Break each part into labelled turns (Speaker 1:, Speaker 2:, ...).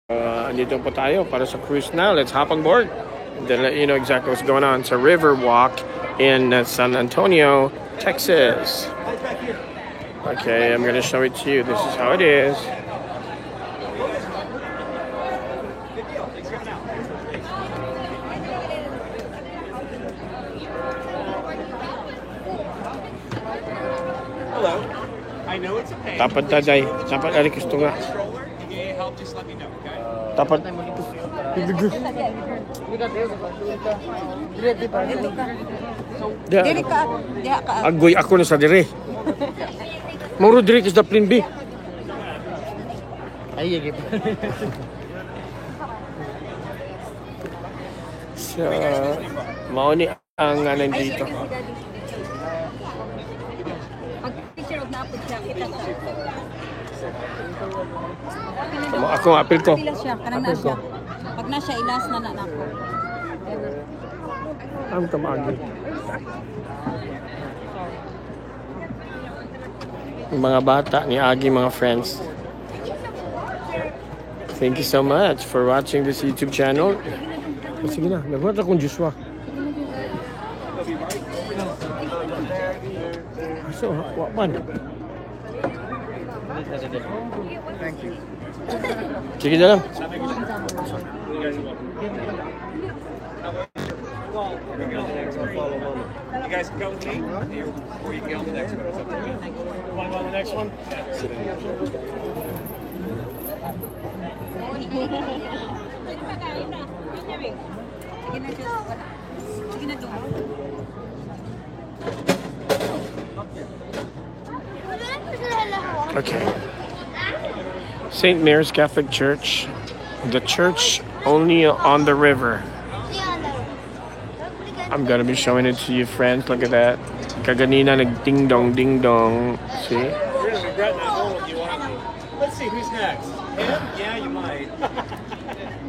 Speaker 1: Andito po tayo para sa cruise now. Let's hop on board. Then let you know exactly what's going on. It's a river walk in San Antonio, Texas. Okay, I'm gonna show it to you. This is how it is.
Speaker 2: Hello. I know it's a pain.
Speaker 1: Dapat taday. Dapat ali gusto nga.
Speaker 2: Stroller. If you need help, just let me know, okay?
Speaker 1: Dapat.
Speaker 3: Dili ka, diha ka.
Speaker 1: Agoy ako na sa dire. Moro dire is the plan B.
Speaker 4: Ay, gip.
Speaker 1: So, mao ni ang nandito.
Speaker 3: Pag picture og naapod siya, kita sa.
Speaker 1: Ako ang apil ko.
Speaker 3: Pila siya, kanang na siya. Pag na siya, ilas na nako.
Speaker 1: Ang kamagi. Yung mga bata ni Agi, mga friends. Thank you so much for watching this YouTube channel. Sige na, nagwat akong Joshua. So, what man?
Speaker 4: Thank you.
Speaker 1: Sige na lang.
Speaker 2: You guys can go with me, or you can go on the next one. It's up to you. Want to go on the next one? Sit in.
Speaker 3: Sige na siya. Sige na to.
Speaker 1: Okay. St. Mary's Catholic Church. The church only on the river. I'm gonna be showing it to you, friends. Look at that. Kaganina nag ding dong. See?
Speaker 2: You're gonna regret that moment. You want? Let's see who's next. Him? Yeah, you might.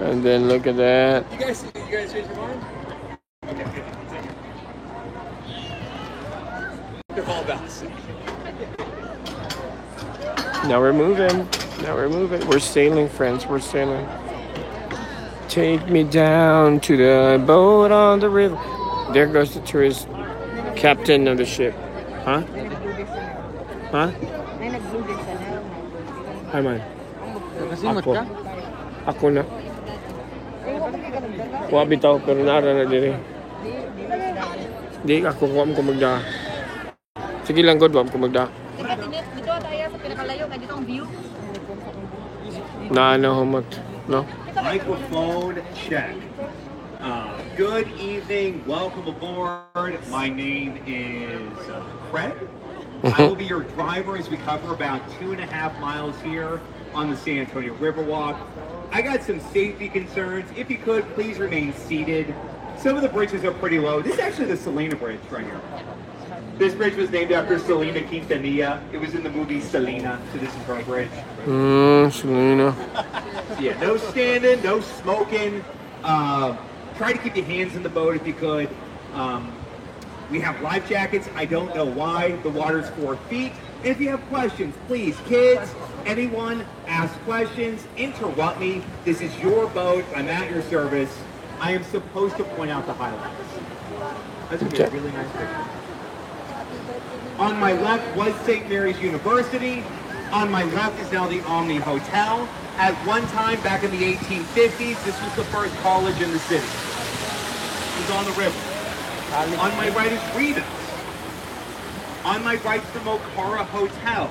Speaker 1: And then look at that.
Speaker 2: You guys change your mind? Okay, good. They're all about to see.
Speaker 1: Now we're moving. We're sailing, friends. We're sailing. Take me down to the boat on the river. There goes the tourist captain of the ship. Huh? Huh?
Speaker 3: May nag-blue sa na.
Speaker 1: Hi, man.
Speaker 4: Kasimot
Speaker 1: Ako.
Speaker 4: ka?
Speaker 1: Ako na. Wa bitaw pero nara na dire. Di ako ko magda. Sige lang god, wa ko magda.
Speaker 3: Dito tayo sa pinakalayo, kaya dito ang view.
Speaker 1: Na ano humot, no?
Speaker 5: Microphone check. Good evening. Welcome aboard. My name is Craig. I will be your driver as we cover about 2.5 miles here on the San Antonio Riverwalk. I got some safety concerns. If you could, please remain seated. Some of the bridges are pretty low. This is actually the Selena Bridge right here. This bridge was named after Selena Quintanilla. It was in the movie Selena, so this is her bridge.
Speaker 1: Selena.
Speaker 5: Yeah, no standing, no smoking. Try to keep your hands in the boat if you could. We have life jackets. I don't know why. The water's 4 feet. And if you have questions, please, kids, anyone, ask questions, interrupt me. This is your boat. I'm at your service. I am supposed to point out the highlights. That's going to be a really nice picture. On my left was St. Mary's University. On my left is now the Omni Hotel. At one time, back in the 1850s, this was the first college in the city. It was on the river. On my right is Rita's. On my right is the Mocara Hotel.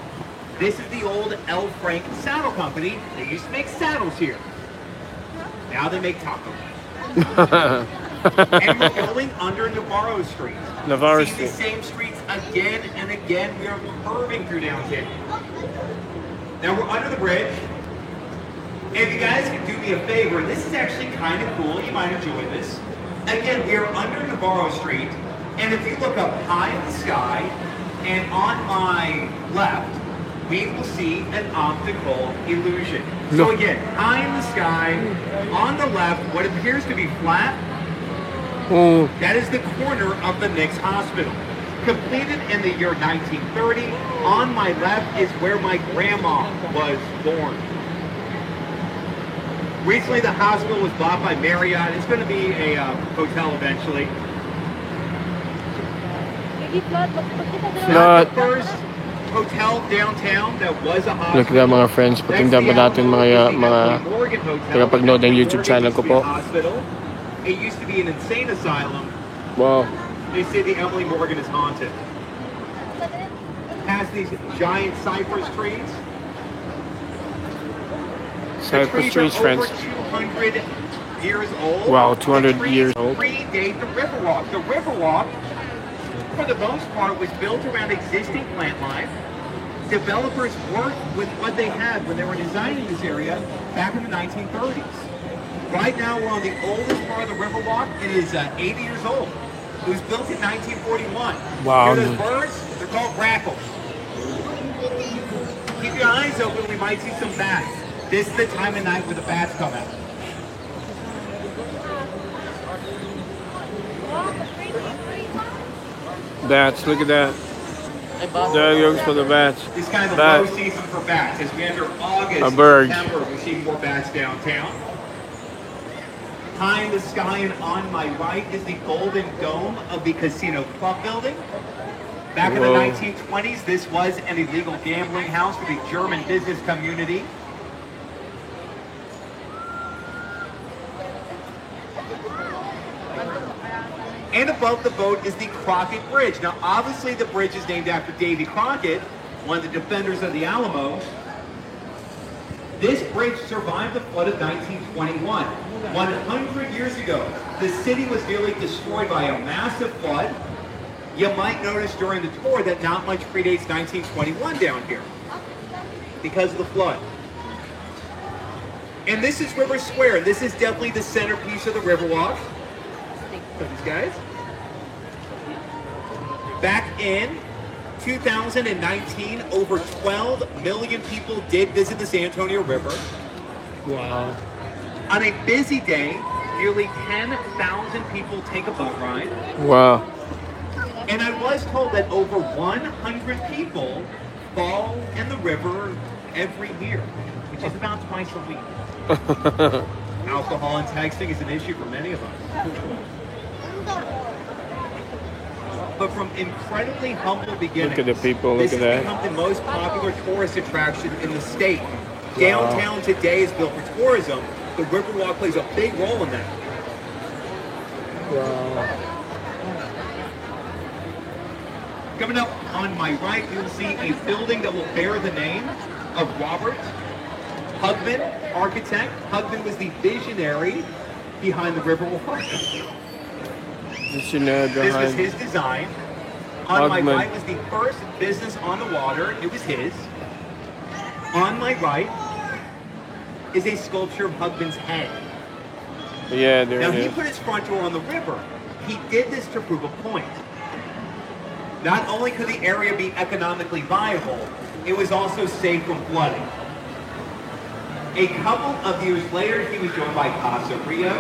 Speaker 5: This is the old L. Frank Saddle Company. They used to make saddles here. Now they make tacos. And we're going under Navarro Street.
Speaker 1: Navarro
Speaker 5: See
Speaker 1: Street.
Speaker 5: the same streets again and again. We are curving through downtown. Now we're under the bridge. If you guys can do me a favor, this is actually kind of cool. You might enjoy this. Again, we are under Navarro Street. And if you look up high in the sky, and on my left, we will see an optical illusion. So again, high in the sky, on the left, what appears to be flat, that is the corner of the Knicks Hospital. Completed in the year 1930. On my left is where my grandma was born. Recently, the hospital was bought by Marriott. It's going to be a hotel eventually.
Speaker 1: Flood.
Speaker 5: The first hotel downtown that was a hospital.
Speaker 1: Look at that, mga friends. Patingnan pa natin mga tagapagnood ng YouTube channel ko po.
Speaker 5: It used to be an insane asylum.
Speaker 1: Wow.
Speaker 5: They say the Emily Morgan is haunted. It has these giant cypress trees.
Speaker 1: Cypress trees, friends.
Speaker 5: Over 200 years old.
Speaker 1: Wow, 200 years old.
Speaker 5: Predate the Riverwalk. The Riverwalk, for the most part, was built around existing plant life. Developers worked with what they had when they were designing this area back in the 1930s. Right now, we're on the oldest part of the Riverwalk. It is 80 years old. It was built in 1941.
Speaker 1: Wow.
Speaker 5: Hear those birds? They're called grackles. Keep your eyes open. We might see some bats. This is the time of night where the bats come out.
Speaker 1: Bats, look at that. There goes for the bats.
Speaker 5: It's kind of the
Speaker 1: Bat.
Speaker 5: low season for bats. As we enter August,
Speaker 1: A bird.
Speaker 5: September, we see more bats downtown. High in the sky and on my right is the Golden Dome of the Casino Club building. Back in the
Speaker 1: Whoa.
Speaker 5: 1920s, this was an illegal gambling house for the German business community. And above the boat is the Crockett Bridge. Now, obviously, the bridge is named after Davy Crockett, one of the defenders of the Alamo. This bridge survived the flood of 1921. 100 years ago, the city was nearly destroyed by a massive flood. You might notice during the tour that not much predates 1921 down here because of the flood. And this is River Square. This is definitely the centerpiece of the Riverwalk. These guys. Back in 2019, over 12 million people did visit the San Antonio River.
Speaker 1: Wow.
Speaker 5: On a busy day, nearly 10,000 people take a boat ride.
Speaker 1: Wow.
Speaker 5: And I was told that over 100 people fall in the river every year, which is about twice a week. Alcohol and texting is an issue for many of us. But from incredibly humble beginnings,
Speaker 1: Look at the people, look
Speaker 5: this
Speaker 1: at
Speaker 5: has
Speaker 1: that.
Speaker 5: become the most popular tourist attraction in the state. Downtown today is built for tourism. The Riverwalk plays a big role in that.
Speaker 1: Wow.
Speaker 5: Coming up on my right, you'll see a building that will bear the name of Robert Hugman, architect. Hugman was the visionary behind the Riverwalk.
Speaker 1: Visionary
Speaker 5: This was
Speaker 1: behind.
Speaker 5: his design. On my
Speaker 1: Hugman.
Speaker 5: right was the first business on the water. It was his. On my right is a sculpture of Hugman's head.
Speaker 1: Yeah, there
Speaker 5: Now,
Speaker 1: it
Speaker 5: he
Speaker 1: is.
Speaker 5: put his front door on the river. He did this to prove a point. Not only could the area be economically viable, it was also safe from flooding. A couple of years later, he was joined by Casa Rio.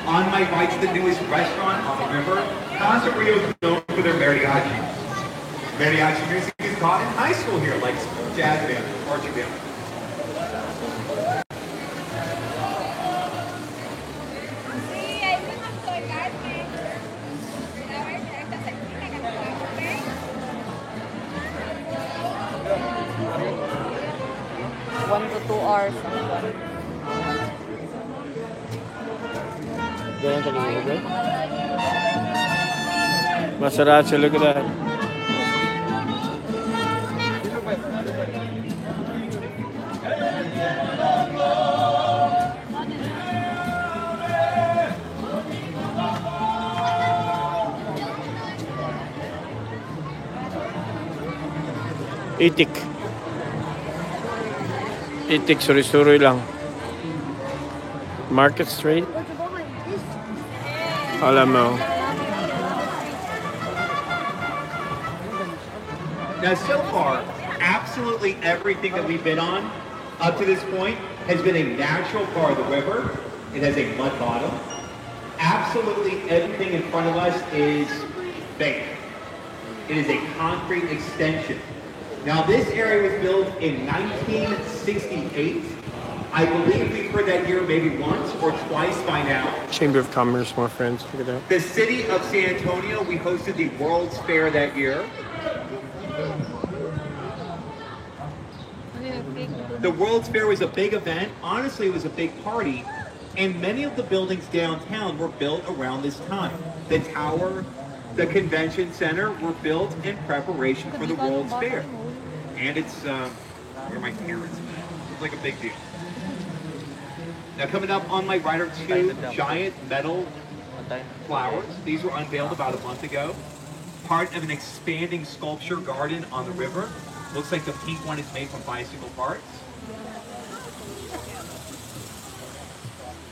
Speaker 5: On my right's the newest restaurant on the river. Casa Rio is known for their mariachi. Mariachi music is taught in high school here, like jazz band, marching band.
Speaker 3: One to 2 hours.
Speaker 1: Ganyan kanina ba? Masarap, look at that. Itik. Itik, suri-suri lang. Market Street. Alam mo.
Speaker 5: Now, so far, absolutely everything that we've been on up to this point has been a natural part of the river. It has a mud bottom. Absolutely everything in front of us is fake. It is a concrete extension. Now, this area was built in 1968. I believe we've heard that here maybe once or twice by now.
Speaker 1: Chamber of Commerce, more friends. Look at that.
Speaker 5: The city of San Antonio, we hosted the World's Fair that year. The World's Fair was a big event. Honestly, it was a big party. And many of the buildings downtown were built around this time. The tower, the convention center were built in preparation for the World's Fair. And it's, where are my parents? It's like a big deal. Now coming up on my right are two giant metal flowers. These were unveiled about a month ago. Part of an expanding sculpture garden on the river. Looks like the pink one is made from bicycle parts.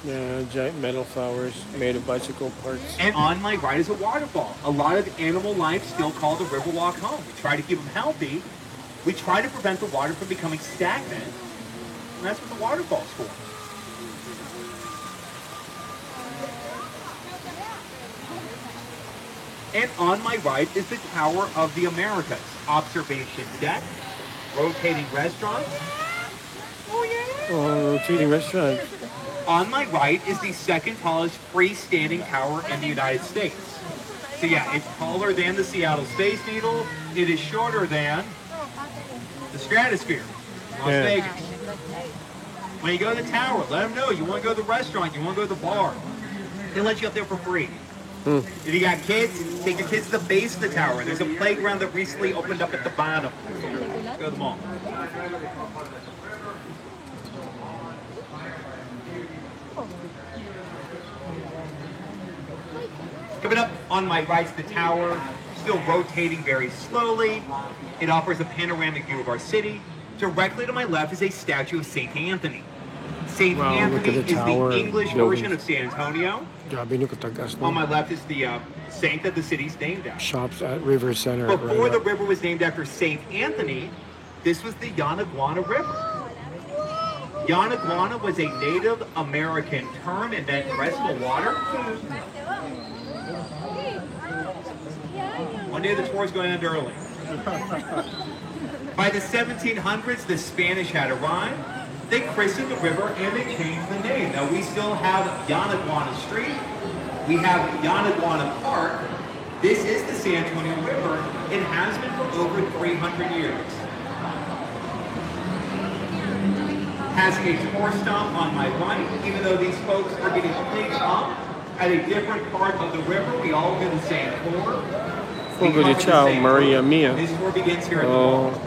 Speaker 1: Yeah, giant metal flowers made of bicycle parts.
Speaker 5: And on my right is a waterfall. A lot of animal life still call the Riverwalk home. We try to keep them healthy. We try to prevent the water from becoming stagnant. And that's what the waterfall's for. And on my right is the Tower of the Americas. Observation deck, rotating restaurant.
Speaker 1: Oh, rotating restaurant.
Speaker 5: On my right is the second tallest freestanding tower in the United States. So yeah, it's taller than the Seattle Space Needle. It is shorter than the Stratosphere, Las Vegas. When you go to the tower, let them know you want to go to the restaurant, you want to go to the bar. They let you up there for free. If you got kids, take your kids to the base of the tower. There's a playground that recently opened up at the bottom. Let's go to the mall. Coming up on my right is the tower, still rotating very slowly. It offers a panoramic view of our city. Directly to my left is a statue of St. Anthony. St.
Speaker 1: Wow,
Speaker 5: Anthony
Speaker 1: look at the
Speaker 5: is
Speaker 1: tower
Speaker 5: the English
Speaker 1: buildings.
Speaker 5: version of San Antonio.
Speaker 1: Grabe nyo katagas
Speaker 5: On
Speaker 1: no?
Speaker 5: my left is the saint that the city's named after.
Speaker 1: Shops at River Center.
Speaker 5: Before
Speaker 1: right
Speaker 5: the
Speaker 1: up.
Speaker 5: river was named after St. Anthony, this was the Yanaguana River. Yanaguana was a Native American term and meant restful water. One day the tour's going to end early. By the 1700s, the Spanish had arrived. They christened the river and they changed the name. Now we still have Yanaguana Street. We have Yanaguana Park. This is the San Antonio River. It has been for over 300 years. Passing a tour stop on my right, even though these folks are getting picked up at a different part of the river, we all do the same tour.
Speaker 1: Fogo de Chao, Maria Mia.
Speaker 5: This tour begins here at the
Speaker 1: Oh,
Speaker 5: mall.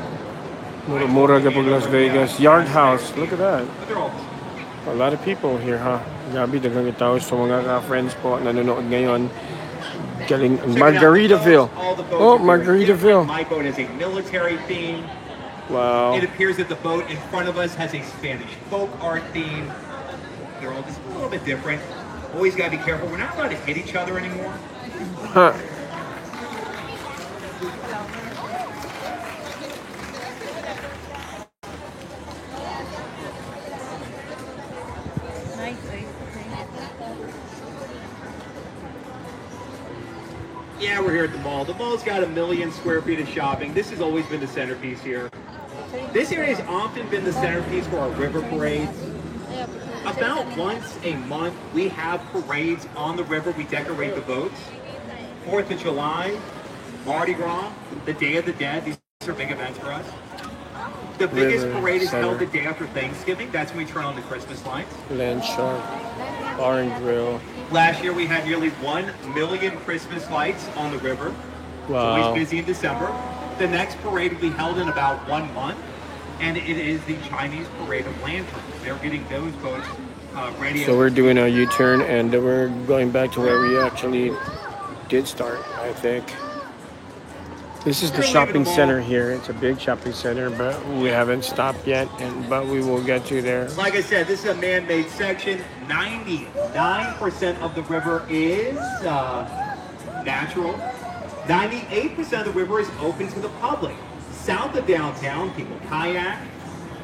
Speaker 1: mura-mura kapag Las Vegas. Yard House, look at that.
Speaker 5: But they're all
Speaker 1: A lot of people here, huh? Gabi, dagang tao sa mga ka-friends po nanonood ngayon. Galing Margaritaville.
Speaker 5: All the boats
Speaker 1: Oh,
Speaker 5: are very different.
Speaker 1: Margaritaville.
Speaker 5: My boat has a military theme.
Speaker 1: Wow.
Speaker 5: It appears that the boat in front of us has a Spanish folk art theme. They're all just a little bit different. Always got to be careful. We're not allowed to hit each other anymore.
Speaker 1: Huh.
Speaker 3: Nice, right?
Speaker 5: Yeah, we're here at the mall. The mall's got 1 million square feet of shopping. This has always been the centerpiece here. This area has often been the centerpiece for our river parades. About once a month, we have parades on the river. We decorate the boats. 4th of July, Mardi Gras, the Day of the Dead. These are big events for us. The biggest
Speaker 1: River
Speaker 5: parade is held
Speaker 1: Center.
Speaker 5: the day after Thanksgiving. That's when we turn on the Christmas lights.
Speaker 1: Land Shark, Bar and Grill.
Speaker 5: Last year, we had nearly 1 million Christmas lights on the river. It's
Speaker 1: Wow.
Speaker 5: always busy in December. The next parade will be held in about 1 month, and it is the Chinese Parade of Lanterns. They're getting those boats ready.
Speaker 1: So we're doing a U-turn and we're going back to where we actually did start, I think. This is the shopping center here. It's a big shopping center, but we haven't stopped yet, but we will get to there.
Speaker 5: Like I said, this is a man-made section. 99% of the river is natural. 98% of the river is open to the public. South of downtown, people kayak,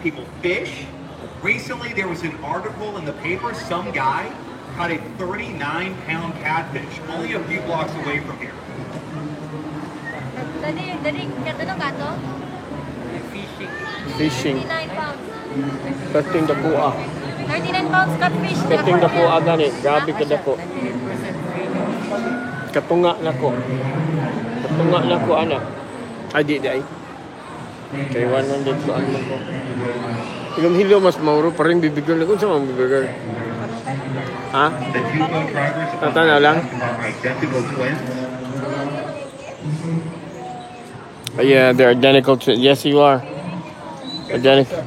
Speaker 5: people fish. Recently, there was an article in the paper, some guy caught a 39-pound catfish only a few blocks away from here.
Speaker 3: Dali, kata no gato?
Speaker 1: Fishing.
Speaker 3: 59 pounds.
Speaker 1: 13 the buwa.
Speaker 3: 39 pounds catfish.
Speaker 1: Kating dako aga ni, grabe ka dako. Katunga na ko. Katunga na ko anak. Adi day. Kay 100 ko ano ko. Yung hilo mas mauro pa rin bibigyan na ko sa mga bibigyan. Ha?
Speaker 5: The two boat drivers
Speaker 1: Tatana lang.
Speaker 5: are identical twins.
Speaker 1: Yeah, they're identical to. Yes, you are. Identical.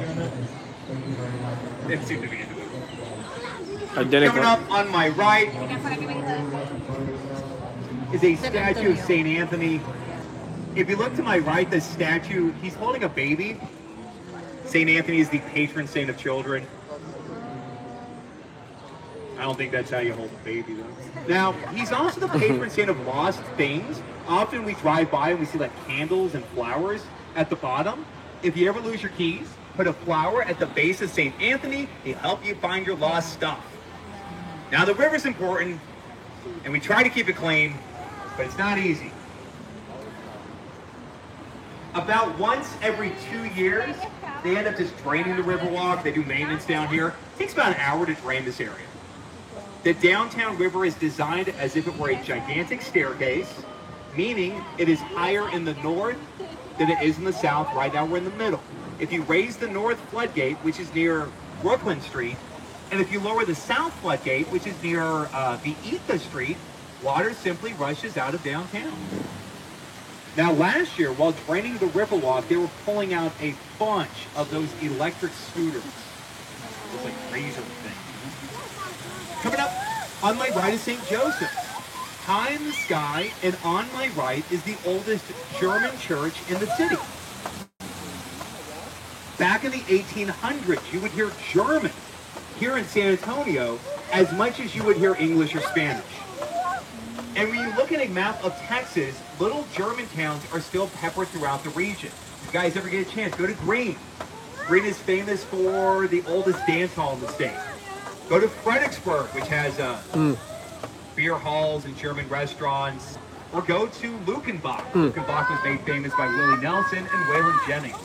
Speaker 5: It seemed to be individual.
Speaker 1: Identical.
Speaker 5: Coming up on my right is a statue of St. Anthony. If you look to my right, the statue, he's holding a baby. St. Anthony is the patron saint of children. I don't think that's how you hold a baby, though. Now, he's also the patron saint of lost things. Often we drive by and we see like candles and flowers at the bottom. If you ever lose your keys, put a flower at the base of St. Anthony. He'll help you find your lost stuff. Now, the river's important, and we try to keep it clean, but it's not easy. About once every 2 years, they end up just draining the Riverwalk. They do maintenance down here. It takes about an hour to drain this area. The downtown river is designed as if it were a gigantic staircase, meaning it is higher in the north than it is in the south. Right now we're in the middle. If you raise the north floodgate, which is near Brooklyn Street, and if you lower the south floodgate, which is near Viita Street, water simply rushes out of downtown. Now last year, while draining the Riverwalk, they were pulling out a bunch of those electric scooters. Those like razor things. Coming up on my right is St. Joseph. High in the sky and on my right is the oldest German church in the city. Back in the 1800s, you would hear German here in San Antonio as much as you would hear English or Spanish. And when you look at a map of Texas, little German towns are still peppered throughout the region. If you guys ever get a chance, go to Greene. Greene is famous for the oldest dance hall in the state. Go to Fredericksburg, which has beer halls and German restaurants. Or go to Luckenbach. Luckenbach was made famous by Willie Nelson and Waylon Jennings.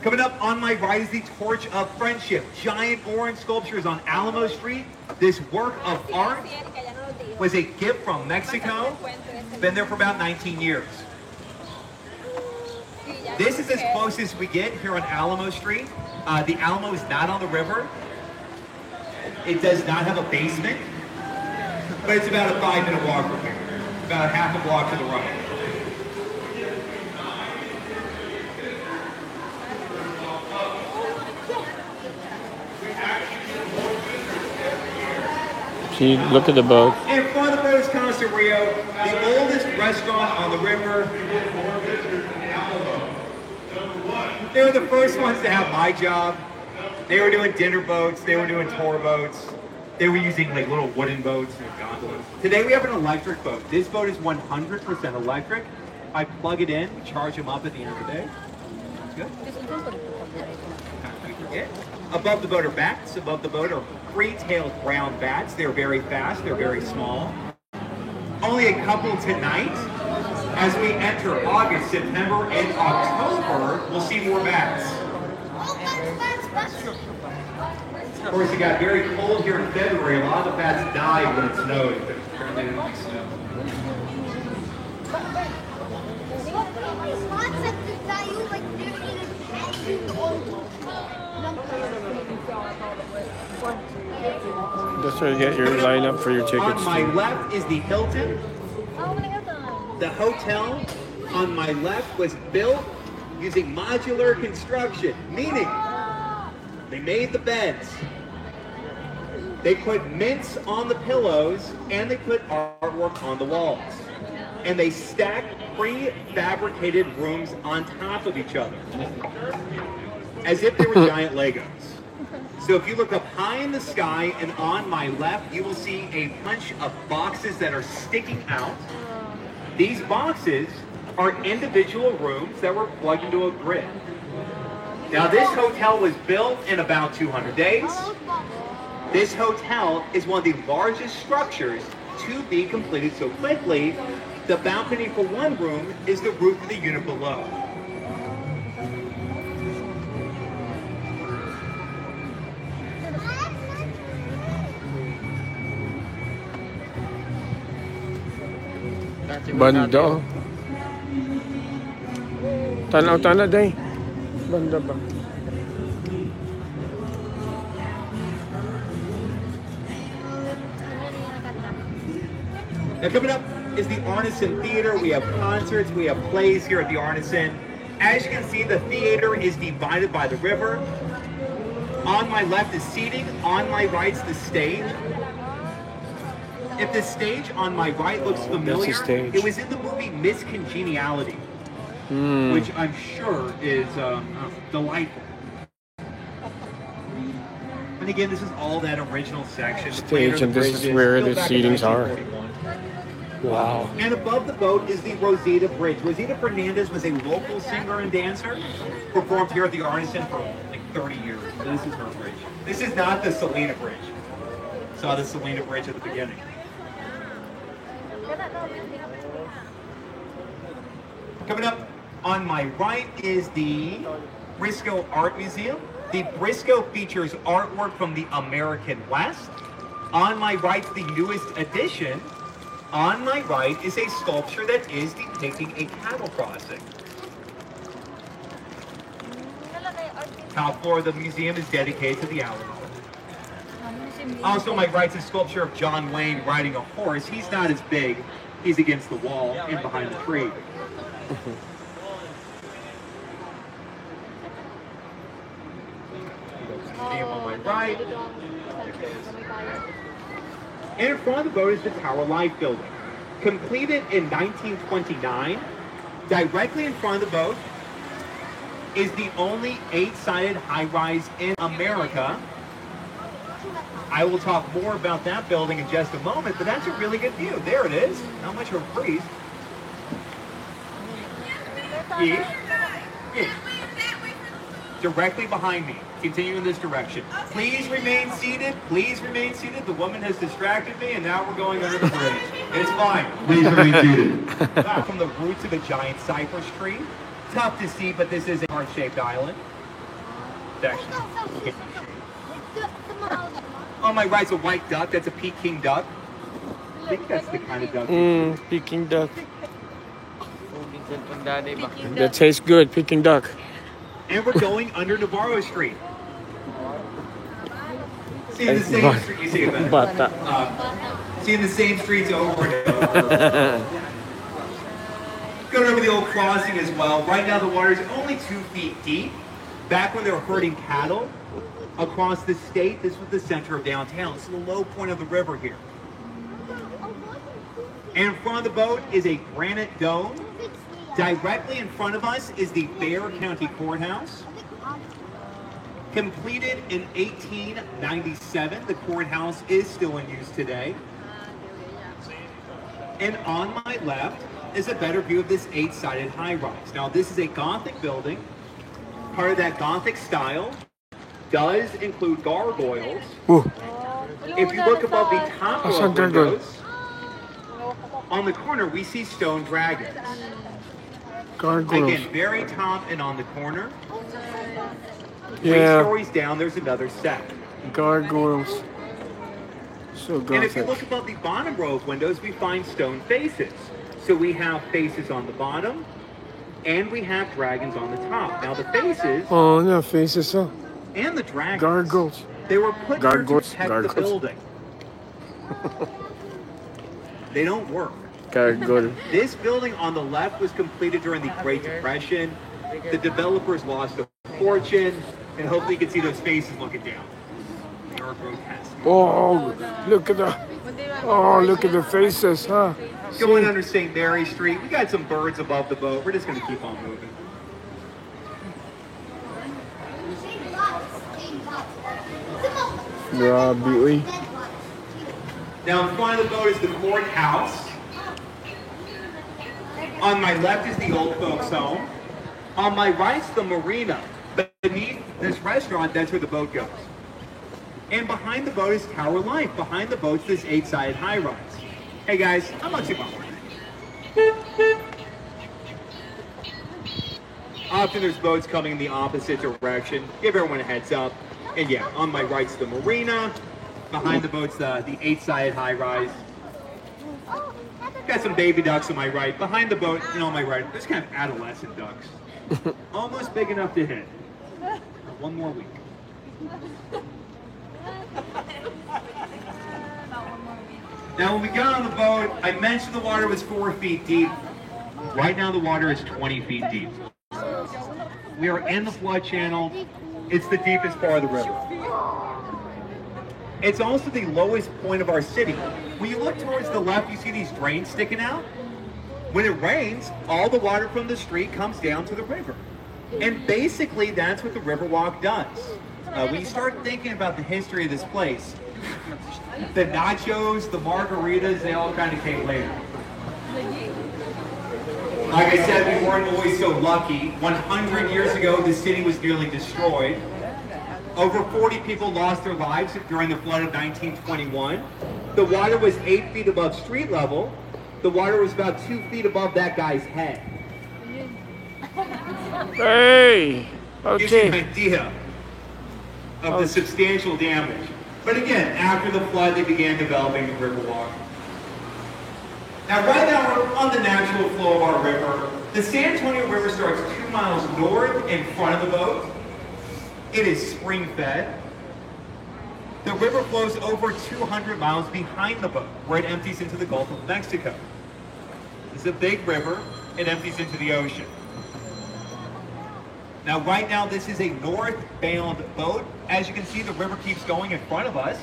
Speaker 5: Coming up on my right is the Torch of Friendship. Giant orange sculptures on Alamo Street. This work of art was a gift from Mexico. Been there for about 19 years. This is as close as we get here on Alamo Street. The Alamo is not on the river. It does not have a basement, but it's about a 5-minute walk from here. About half a block to the right.
Speaker 1: See, look at the boat.
Speaker 5: In front of the boat is Casa Rio, the oldest restaurant on the river. They were the first ones to have my job. They were doing dinner boats, they were doing tour boats. They were using like little wooden boats and gondolas. Today we have an electric boat. This boat is 100% electric. I plug it in, we charge them up at the end of the day. That's good. Above the boat are bats. Above the boat are three-tailed brown bats. They're very fast, they're very small. Only a couple tonight. As we enter August, September, and October, we'll see more bats. Of course, it got very cold here in February. A lot of the bats died when it snowed. Apparently they didn't like snow.
Speaker 1: That's where you get your lineup for your tickets.
Speaker 5: On my left is the Hilton. The hotel on my left was built using modular construction, meaning they made the beds, they put mints on the pillows, and they put artwork on the walls. And they stacked prefabricated rooms on top of each other, as if they were giant Legos. So if you look up high in the sky and on my left, you will see a bunch of boxes that are sticking out. These boxes are individual rooms that were plugged into a grid. Now this hotel was built in about 200 days. This hotel is one of the largest structures to be completed so quickly. The balcony for one room is the roof of the unit below.
Speaker 1: Banda. Oh. Tanaw-tanaw day. Banda ba?
Speaker 5: Now coming up is the Arneson Theater. We have concerts, we have plays here at the Arneson. As you can see, the theater is divided by the river. On my left is seating, on my right is the stage. If the stage on my right looks familiar,
Speaker 1: stage.
Speaker 5: it was in the movie Miss Congeniality, which I'm sure is delightful. And again, this is all that original section.
Speaker 1: Stage, and this is where the seatings are. Wow.
Speaker 5: And above the boat is the Rosita Bridge. Rosita Fernandez was a local singer and dancer, performed here at the Arneson for like 30 years. This is her bridge. This is not the Selena Bridge. Saw the Selena Bridge at the beginning. Coming up on my right is the Briscoe Art Museum. The Briscoe features artwork from the American West. On my right, the newest addition. On my right is a sculpture that is depicting a cattle crossing. Top floor of the museum is dedicated to the Alamo. Also on my right is a sculpture of John Wayne riding a horse. He's not as big. He's against the wall and behind the tree. Museum on my right. And in front of the boat is the Tower Life building. Completed in 1929, directly in front of the boat is the only 8-sided high-rise in America. I will talk more about that building in just a moment, but that's a really good view. There it is. Not much of a breeze. Directly behind me. Continue in this direction. Please remain seated. Please remain seated. The woman has distracted me, and now we're going under the bridge. It's fine. Please remain seated. Wow, from the roots of a giant cypress tree. Tough to see, but this is a heart-shaped island. It's actually on my right's a white duck. That's a Peking duck. I think that's the kind of duck.
Speaker 1: Peking duck. That tastes good, Peking duck.
Speaker 5: And we're going under Navarro Street. Seeing the same street, you see it better. Seeing the same streets over and over. Going over the old crossing as well. Right now the water is only 2 feet deep. Back when they were herding cattle across the state, this was the center of downtown. It's the low point of the river here. And in front of the boat is a granite dome. Directly in front of us is the Bexar County Courthouse. Completed in 1897, the courthouse is still in use today. And on my left is a better view of this 8-sided high-rise. Now, this is a Gothic building. Part of that Gothic style does include gargoyles.
Speaker 1: Ooh.
Speaker 5: If you look above the top row of windows, on the corner, we see stone dragons.
Speaker 1: Gargoyles.
Speaker 5: Again, very top and on the corner.
Speaker 1: Yeah.
Speaker 5: 3 stories down, there's another set.
Speaker 1: Gargoyles. So Gothic.
Speaker 5: And if you look above the bottom row of windows, we find stone faces. So we have faces on the bottom, and we have dragons on the top. Now the faces...
Speaker 1: Oh, no, faces, huh?
Speaker 5: And the dragons.
Speaker 1: Gargoyles.
Speaker 5: They were put there to protect the building. They don't work.
Speaker 1: Gargoyle.
Speaker 5: This building on the left was completed during the Great Depression. The developers lost a fortune, and hopefully you can see those faces looking down. They are grotesque.
Speaker 1: Oh, look at the... Oh, look at the faces, huh?
Speaker 5: Going under St. Mary Street, we got some birds above the boat. We're just going to keep on moving.
Speaker 1: Robbie.
Speaker 5: Now in front of the boat is the courthouse. On my left is the old folks home. On my right's the marina. Beneath this restaurant, that's where the boat goes. And behind the boat is Tower Life. Behind the boat's this 8-sided high-rise. Hey guys, I'm not too much. Often there's boats coming in the opposite direction. Give everyone a heads up. And yeah, on my right's the marina. Behind the boat's the 8-sided high-rise. Got some baby ducks on my right. Behind the boat, on my right, there's kind of adolescent ducks. Almost big enough to hit. One more week. Now, when we got on the boat, I mentioned the water was 4 feet deep. Right now, the water is 20 feet deep. We are in the flood channel. It's the deepest part of the river. It's also the lowest point of our city. When you look towards the left, you see these drains sticking out. When it rains, all the water from the street comes down to the river. And basically, that's what the Riverwalk does. When you start thinking about the history of this place, the nachos, the margaritas, they all kind of came later. Like I said, we weren't always so lucky. 100 years ago, the city was nearly destroyed. Over 40 people lost their lives during the flood of 1921. The water was 8 feet above street level. The water was about 2 feet above that guy's head.
Speaker 1: Hey!
Speaker 5: Gives you an
Speaker 1: Okay.
Speaker 5: idea of the substantial damage. But again, after the flood, they began developing the Riverwalk. Now, right now, we're on the natural flow of our river. The San Antonio River starts 2 miles north in front of the boat. It is spring-fed. The river flows over 200 miles behind the boat, where it empties into the Gulf of Mexico. It's a big river. It empties into the ocean. Now, right now, this is a northbound boat. As you can see, the river keeps going in front of us.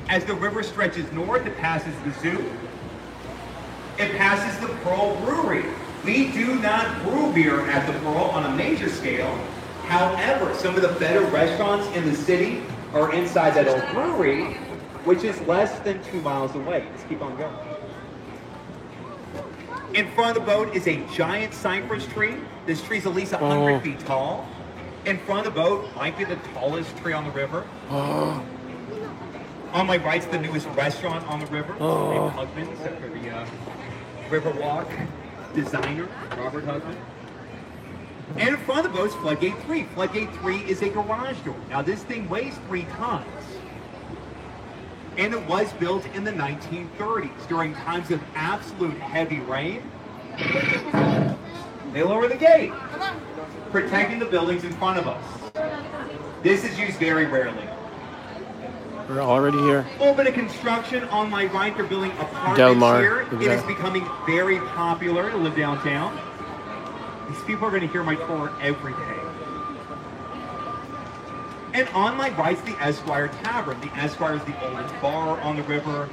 Speaker 5: As the river stretches north, it passes the zoo. It passes the Pearl Brewery. We do not brew beer at the Pearl on a major scale. However, some of the better restaurants in the city are inside that old brewery, which is less than 2 miles away. Let's keep on going. In front of the boat is a giant cypress tree. This tree is at least 100 feet tall. In front of the boat might be the tallest tree on the river. On my right's the newest restaurant on the river, named Hugman's, for the Riverwalk designer, Robert Hugman. And in front of the boat is Floodgate 3. Floodgate 3 is a garage door. Now this thing weighs 3 tons. And it was built in the 1930s during times of absolute heavy rain. They lower the gate, protecting the buildings in front of us. This is used very rarely.
Speaker 1: We're already here.
Speaker 5: A little bit of construction on my right. They're building apartments
Speaker 1: Del Mar,
Speaker 5: here.
Speaker 1: look at
Speaker 5: It is
Speaker 1: that.
Speaker 5: becoming very popular to live downtown. These people are going to hear my tour every day. And on my right's the Esquire Tavern. The Esquire is the oldest bar on the river.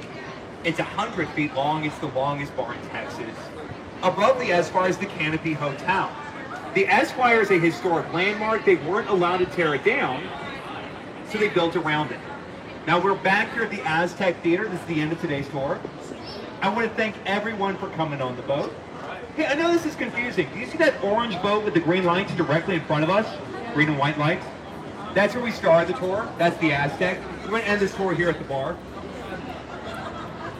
Speaker 5: It's 100 feet long. It's the longest bar in Texas. Above the Esquire is the Canopy Hotel. The Esquire is a historic landmark. They weren't allowed to tear it down, so they built around it. Now we're back here at the Aztec Theater. This is the end of today's tour. I want to thank everyone for coming on the boat. Hey, I know this is confusing. Do you see that orange boat with the green lights directly in front of us? Green and white lights? That's where we started the tour. That's the Aztec. We're going to end this tour here at the bar.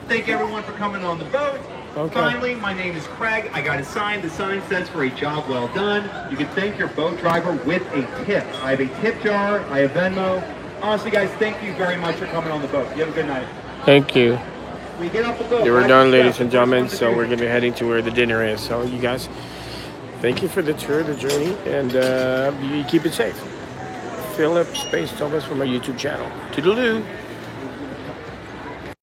Speaker 5: Thank everyone for coming on the boat.
Speaker 1: Okay.
Speaker 5: Finally, my name is Craig. I got a sign. The sign says for a job well done. You can thank your boat driver with a tip. I have a tip jar. I have Venmo. Honestly, guys, thank you very much for coming on the boat. You have a good night.
Speaker 1: Thank you.
Speaker 5: When you get off the boat,
Speaker 1: We're
Speaker 5: watch
Speaker 1: done,
Speaker 5: your
Speaker 1: ladies
Speaker 5: step.
Speaker 1: and gentlemen.
Speaker 5: First
Speaker 1: So
Speaker 5: one to
Speaker 1: we're
Speaker 5: do.
Speaker 1: going to be heading to where the dinner is. So you guys, thank you for the tour, the journey, and you keep it safe. Philip Space Thomas from my YouTube channel. Toodaloo.